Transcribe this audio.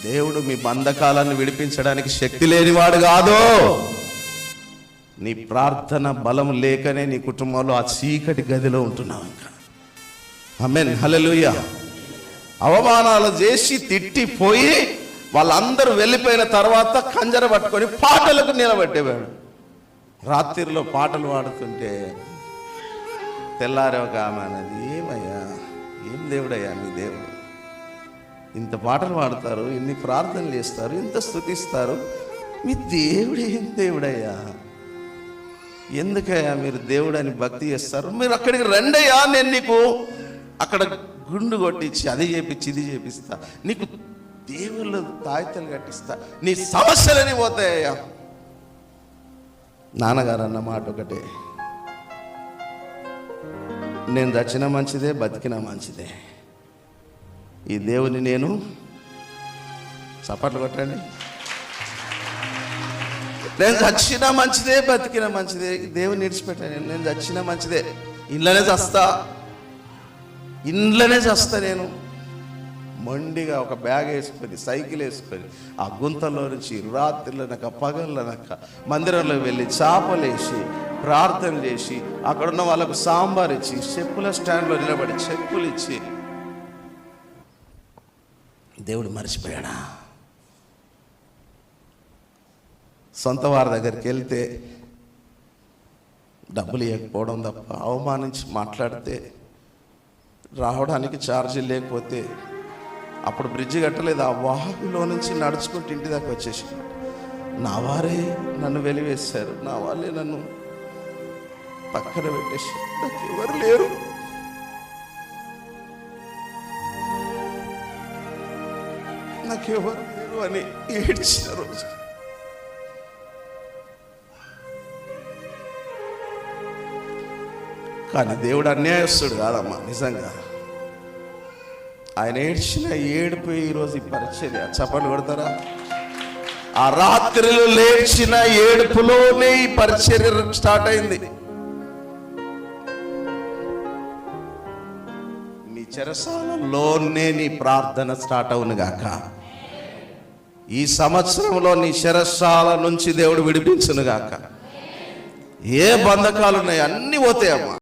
దేవుడు మీ బంధకాలను విడిపించడానికి శక్తి లేనివాడు కాదు. నీ ప్రార్థన బలం లేకనే నీ కుటుంబంలో ఆ చీకటి గదిలో ఉంటున్నావు. ఇంకా ఆమేన్, హల్లెలూయా. అవమానాలు చేసి తిట్టిపోయి వాళ్ళందరూ వెళ్ళిపోయిన తర్వాత కంజర పట్టుకొని పాటలకు నిలబెట్టేవాడు. రాత్రిలో పాటలు పాడుతుంటే తెల్లారే ఒక ఆమె అన్నది, ఏమయ్యా, ఏం దేవుడయ్యా మీ దేవుడు, ఇంత పాటలు పాడతారు, ఇన్ని ప్రార్థనలు చేస్తారు, ఇంత స్తుతిస్తారు, మీ దేవుడు ఏం దేవుడయ్యా, ఎందుకయ్యా మీరు దేవుడు అని భక్తి చేస్తారు, మీరు అక్కడికి రండయ్యా, నేను నీకు అక్కడ గుండు కొట్టించి అది చేపించి ఇది చేపిస్తా, నీకు దేవుళ్ళు తాయితలు కట్టిస్తా, నీ సమస్యలని పోతాయ్యా. నాన్నగారు అన్న మాట ఒకటే, నేను చచ్చినా మంచిదే, బతికినా మంచిదే, ఈ దేవుని నేను చప్పట్లు కొట్టండి, నేను చచ్చినా మంచిదే, బతికినా మంచిదే, దేవుని విడిచిపెట్టాను, నేను చచ్చినా మంచిదే, ఇంట్లోనే చస్తా నేను. మొండిగా ఒక బ్యాగ్ వేసుకొని సైకిల్ వేసుకొని ఆ గుంతలో నుంచి రాత్రిలోనక పగళ్ళనక మందిరంలో వెళ్ళి చేపలేసి ప్రార్థన చేసి అక్కడున్న వాళ్ళకు సాంబార్ ఇచ్చి చెప్పుల స్టాండ్లో నిలబడి చెప్పులు ఇచ్చి దేవుడు మర్చిపోయాడా? సొంత వారి దగ్గరికి వెళ్తే డబ్బులు ఇవ్వకపోవడం తప్ప, అవమానించి మాట్లాడితే, రావడానికి ఛార్జీలు లేకపోతే, అప్పుడు బ్రిడ్జి కట్టలేదు, ఆ వాగులో నుంచి నడుచుకుంటూ ఇంటి దాకా వచ్చేసి, నా వారే నన్ను వెలివేశారు, నా వాళ్ళే నన్ను పక్కన పెట్టేసి, నాకు ఎవరు లేరు, నాకెవరు లేరు అని ఏడ్చిన రోజు. కానీ దేవుడు అన్యాయస్తుడు కాదమ్మా, నిజంగా. ఆయన ఏడ్చిన ఏడుపు ఈరోజు ఈ పరిచర్య. చప్పట్లు కొడతారా? ఆ రాత్రిలో లేచిన ఏడుపులోనే ఈ పరిచర్య స్టార్ట్ అయింది. నీ చెరసాలలోనే నీ ప్రార్థన స్టార్ట్ అవును గాక. ఈ సంవత్సరంలో నీ చెరసాల నుంచి దేవుడు విడిపించును గాక. ఏ బంధకాలు ఉన్నాయి అన్నీ పోతాయమ్మా.